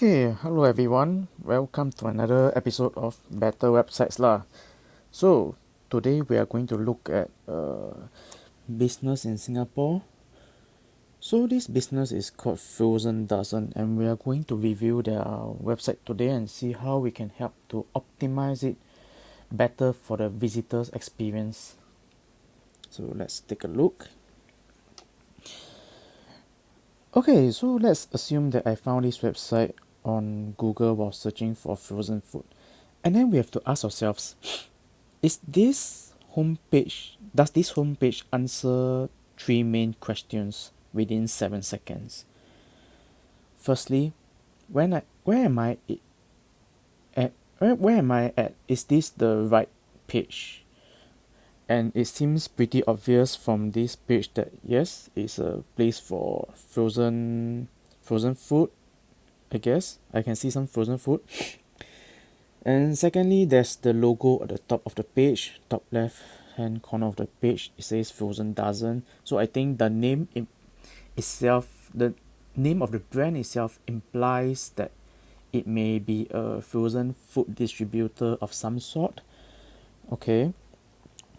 Okay, hello everyone. Welcome to another episode of Better Websites lah. So today we are going to look at business in Singapore. So this business is called frozendozen, and we are going to review their website today and see how we can help to optimize it better for the visitors' experience. So let's take a look. Okay, so let's assume that I found this website on Google while searching for frozen food. And then we have to ask ourselves, does this homepage answer three main questions within 7 seconds? Firstly, where am I at? Where am I at? Is this the right page? And it seems pretty obvious from this page that yes, it's a place for frozen food. I guess I can see some frozen food. And secondly, there's the logo at the top of the page, top left hand corner of the page. It says frozendozen. So I think the name the name of the brand itself implies that it may be a frozen food distributor of some sort. Okay.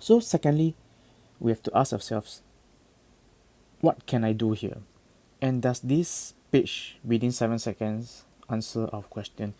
So secondly, we have to ask ourselves, what can I do here? And does this page within 7 seconds answer our question?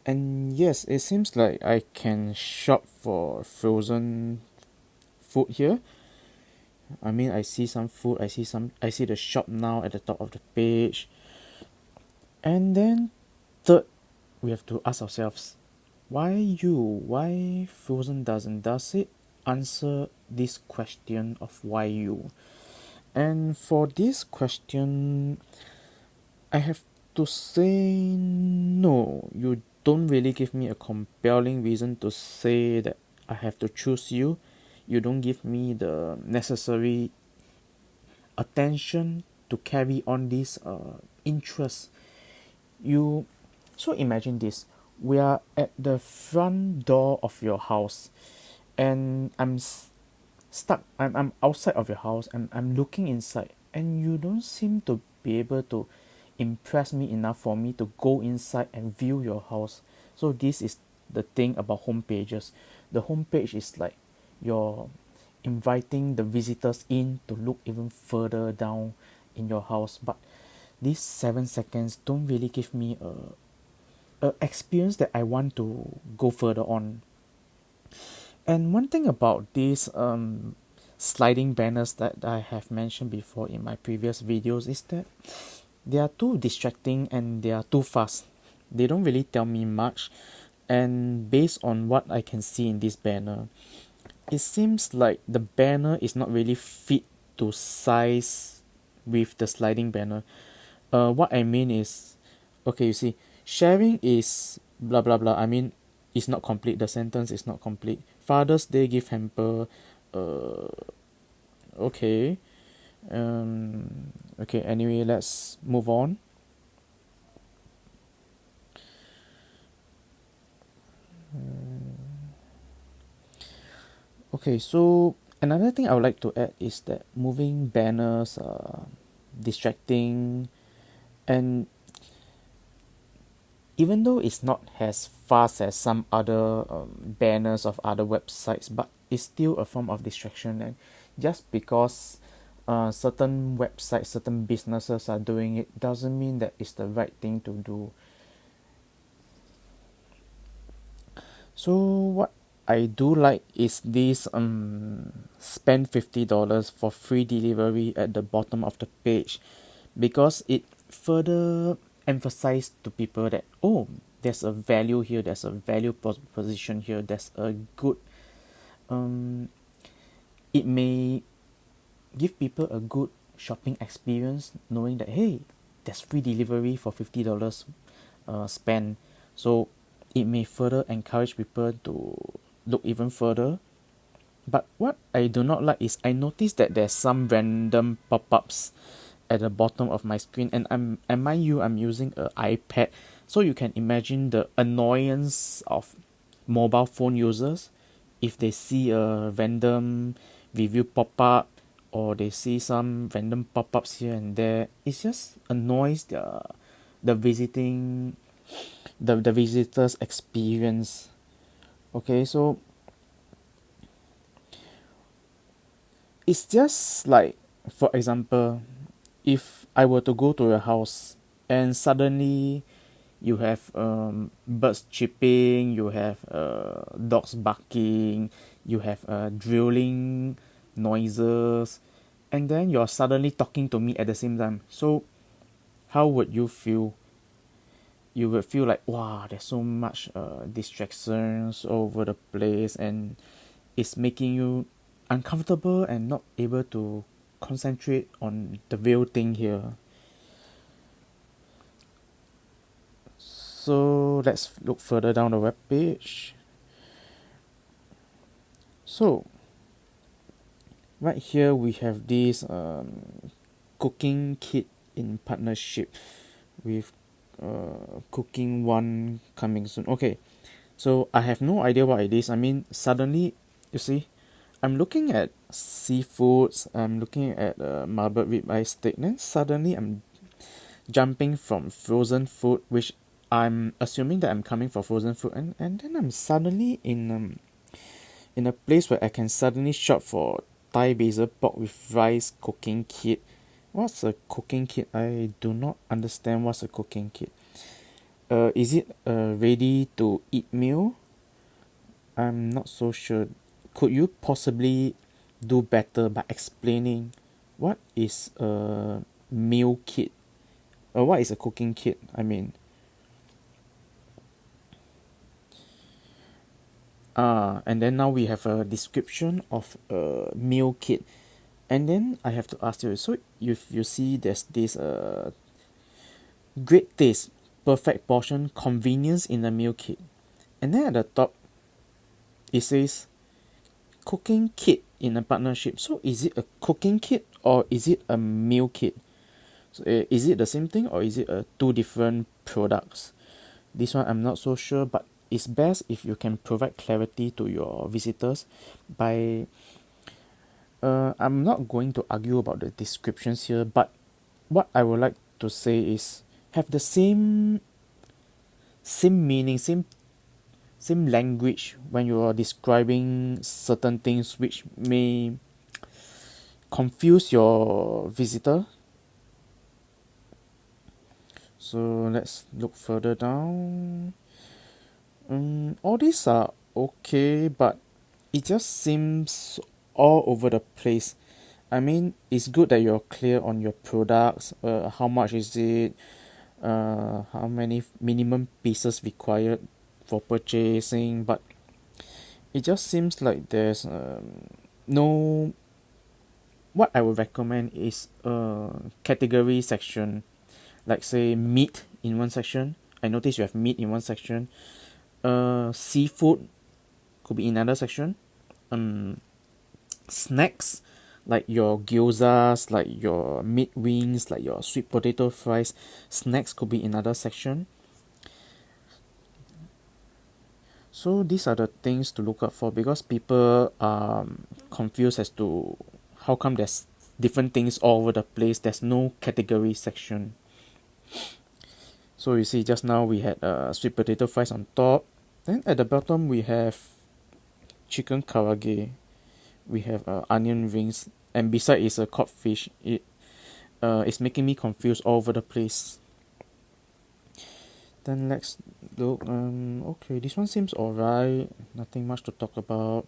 And yes, it seems like I can shop for frozen food here. I mean, I see some food, I see the shop now at the top of the page. And then third, we have to ask ourselves, why frozendozen? Does it answer this question of why you? And for this question, I have to say no. You don't really give me a compelling reason to say that I have to choose you. You don't give me the necessary attention to carry on this interest. You so imagine this. We are at the front door of your house, and stuck. I'm outside of your house, and I'm looking inside, and you don't seem to be able to impress me enough for me to go inside and view your house. So this is the thing about home pages. The home page is like you're inviting the visitors in to look even further down in your house, but these 7 seconds don't really give me a experience that I want to go further on. And one thing about these sliding banners that I have mentioned before in my previous videos is that they are too distracting and they are too fast. They don't really tell me much, and based on what I can see in this banner, it seems like the banner is not really fit to size with the sliding banner. What I mean is, okay, you see, sharing is blah blah blah. I mean, it's not complete. The sentence is not complete. Father's Day gift hamper. Uh, okay. Okay. Anyway, let's move on. Okay, so another thing I would like to add is that moving banners are distracting, and even though it's not as fast as some other banners of other websites, but it's still a form of distraction. And just because certain websites, certain businesses are doing it, doesn't mean that it's the right thing to do. So what I do like is this spend $50 for free delivery at the bottom of the page, because it further emphasized to people that, oh, there's a value here, there's a value proposition here, there's a good it may give people a good shopping experience knowing that, hey, there's free delivery for $50 spent. So it may further encourage people to look even further. But what I do not like is I noticed that there's some random pop-ups at the bottom of my screen, and mind you, I'm using an iPad, so you can imagine the annoyance of mobile phone users if they see a random review pop-up, or they see some random pop-ups here and there. It just annoys the visiting the visitors experience. Okay, so it's just like, for example, if I were to go to your house and suddenly you have birds chirping, you have dogs barking, you have drilling noises, and then you're suddenly talking to me at the same time. So how would you feel? You would feel like, wow, there's so much distractions all over the place, and it's making you uncomfortable and not able to concentrate on the real thing here. So let's look further down the web page. So right here we have this cooking kit in partnership with Cooking One coming soon. Okay, so I have no idea what it is. I mean, suddenly, you see, I'm looking at seafoods, I'm looking at marbled ribeye steak, then suddenly I'm jumping from frozen food, which I'm assuming that I'm coming for frozen food, and then I'm suddenly in a place where I can suddenly shop for Thai basil pork with rice cooking kit. What's a cooking kit? I do not understand what's a cooking kit. Is it a ready to eat meal? I'm not so sure. Could you possibly do better by explaining what is a meal kit? What is a cooking kit? I mean, and then now we have a description of a meal kit, and then I have to ask you. So if you see there's this great taste, perfect portion, convenience in the meal kit, and then at the top it says cooking kit in a partnership. So is it a cooking kit or is it a meal kit? So, is it the same thing or is it two different products? This one I'm not so sure, but it's best if you can provide clarity to your visitors by. I'm not going to argue about the descriptions here, but what I would like to say is have the same meaning, same language when you are describing certain things which may confuse your visitor. So let's look further down. All these are okay, but it just seems all over the place. I mean, it's good that you're clear on your products. How much is it? How many minimum pieces required for purchasing? But it just seems like there's no. What I would recommend is a category section, like say meat in one section. I notice you have meat in one section. Seafood could be in another section. Snacks like your gyozas, like your meat wings, like your sweet potato fries. Snacks could be in another section. So these are the things to look out for because people are confused as to how come there's different things all over the place. There's no category section. So you see, just now we had sweet potato fries on top. Then at the bottom we have chicken karaage. We have onion rings, and beside is a cod fish. It's making me confused all over the place. Then let's look. Okay, this one seems alright. Nothing much to talk about.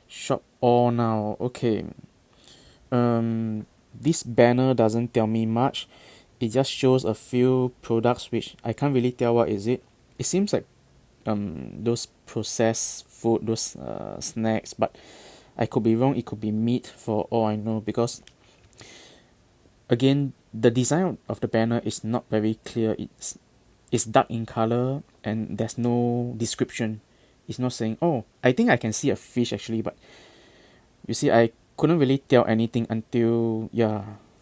Shop all now. Okay. This banner doesn't tell me much. It just shows a few products which I can't really tell what is it. It seems like those processed food, those snacks, but I could be wrong. It could be meat for all I know because again the design of the banner is not very clear. It's dark in color and there's no description. It's not saying, oh, I think I can see a fish actually, but you see I couldn't really tell anything until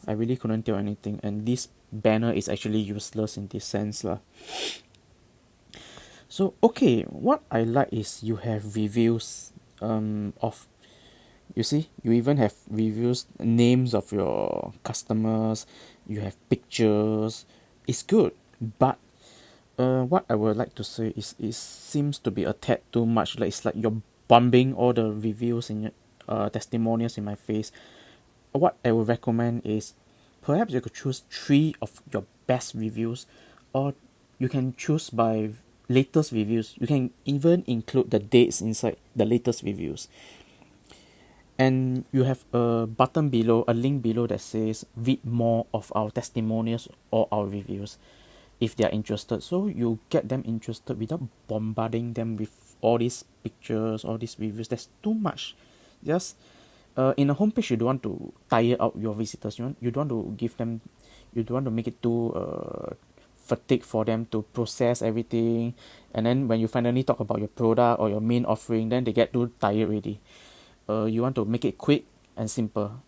I really couldn't tell anything, and this banner is actually useless in this sense lah. So okay, what I like is you have reviews of, you see, you even have reviews, names of your customers, you have pictures. It's good, but what I would like to say is it seems to be a tad too much. Like it's like you're bombing all the reviews and testimonials in my face. What I would recommend is perhaps you could choose three of your best reviews, or you can choose by latest reviews. You can even include the dates inside the latest reviews. And you have a button below, a link below that says read more of our testimonials or our reviews if they are interested. So you get them interested without bombarding them with all these pictures, all these reviews. That's too much. Just in a homepage, you don't want to tire out your visitors. You don't want to give them, you don't want to make it too fatigue for them to process everything. And then when you finally talk about your product or your main offering, then they get too tired already. You want to make it quick and simple.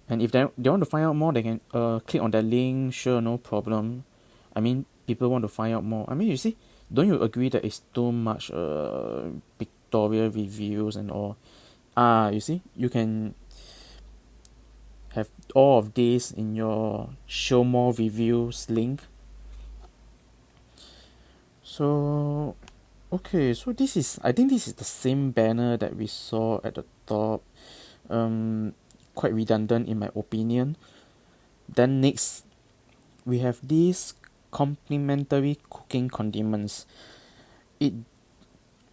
And if they want to find out more, they can click on that link. Sure, no problem. I mean, people want to find out more. I mean, you see, don't you agree that it's too much pictorial reviews and all? You see, you can have all of this in your show more reviews link. So, okay, so this is, I think this is the same banner that we saw at the top. Quite redundant in my opinion. Then next, we have these complimentary cooking condiments. It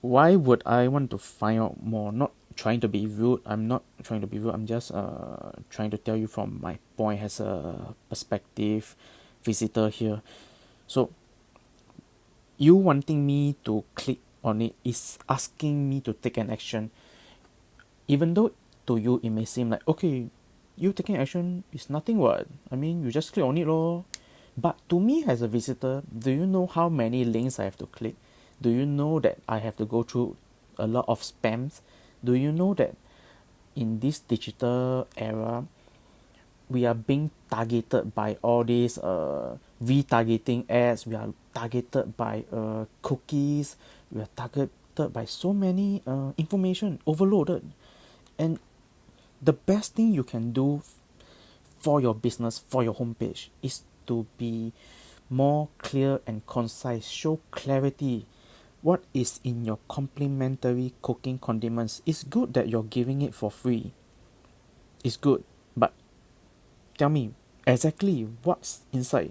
Why would I want to find out more? Not trying to be rude. I'm not trying to be rude. I'm just trying to tell you from my point as a perspective visitor here. So you wanting me to click on it is asking me to take an action. Even though to you it may seem like, okay, you taking action is nothing what. I mean, you just click on it lor. But to me as a visitor, do you know how many links I have to click? Do you know that I have to go through a lot of spams? Do you know that in this digital era, we are being targeted by all these retargeting ads, we are targeted by cookies, we are targeted by so many information overloaded. And the best thing you can do for your business, for your homepage, is to be more clear and concise. Show clarity. What is in your complimentary cooking condiments? It's good that you're giving it for free. It's good, but tell me exactly what's inside.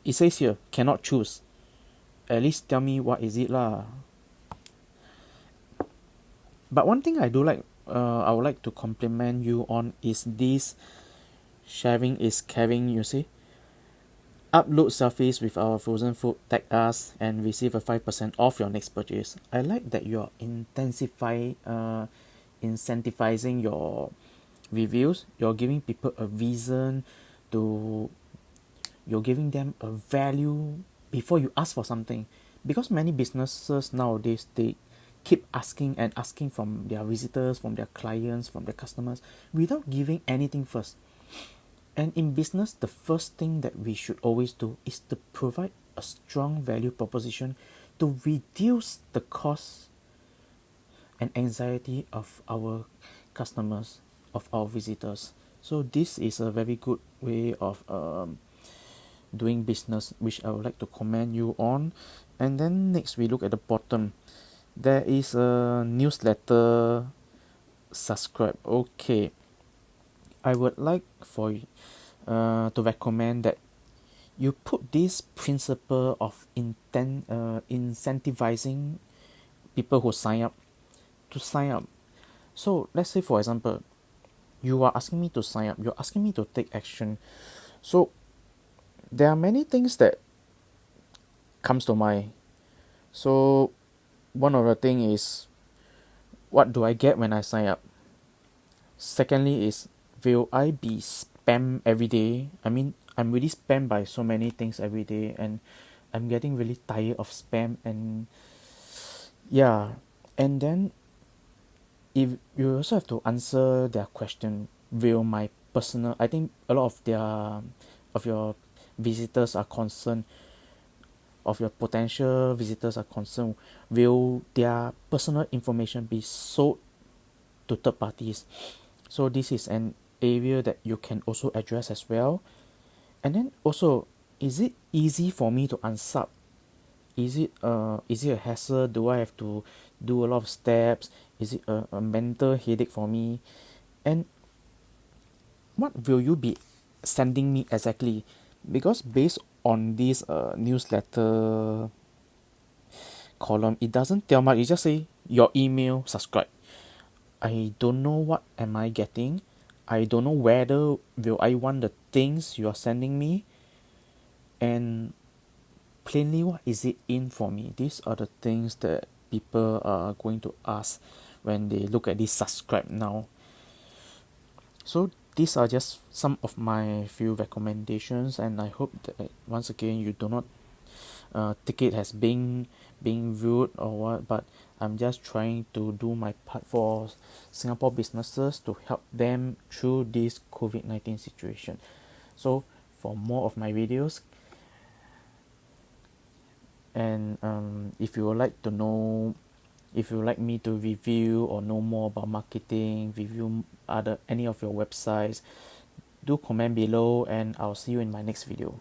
It says here cannot choose. At least tell me what is it lah. But one thing I do like, I would like to compliment you on is this sharing is caring. You see, upload selfies with our frozen food, tag us, and receive a 5% off your next purchase. I like that you're incentivizing your reviews. You're giving people a reason to, you're giving them a value before you ask for something. Because many businesses nowadays, they keep asking and asking from their visitors, from their clients, from their customers, without giving anything first. And in business, the first thing that we should always do is to provide a strong value proposition to reduce the cost and anxiety of our customers, of our visitors. So this is a very good way of doing business, which I would like to commend you on. And then next we look at the bottom. There is a newsletter subscribe. Okay, I would like for to recommend that you put this principle of incentivizing people who sign up to sign up. So let's say for example, you are asking me to sign up, you're asking me to take action. So there are many things that comes to mind. So one of the thing is, what do I get when I sign up? Secondly is, will I be spammed every day? I mean, I'm really spammed by so many things every day, and I'm getting really tired of spam. And yeah, and then if you also have to answer their question, will my personal, I think a lot of your visitors are concerned, of your potential visitors are concerned, will their personal information be sold to third parties? So this is an area that you can also address as well. And then also, is it easy for me to unsub? Is it a hassle? Do I have to do a lot of steps? Is it a mental headache for me? And what will you be sending me exactly? Because based on this newsletter column, it doesn't tell much. It just say your email, subscribe. I don't know what am I getting. I don't know whether will I want the things you are sending me, and plainly what is it in for me. These are the things that people are going to ask when they look at this subscribe now. So these are just some of my few recommendations, and I hope that once again you do not take it as being rude or what, but I'm just trying to do my part for Singapore businesses to help them through this COVID-19 situation. So for more of my videos, and if you would like to know, if you would like me to review or know more about marketing, review other any of your websites, do comment below, and I'll see you in my next video.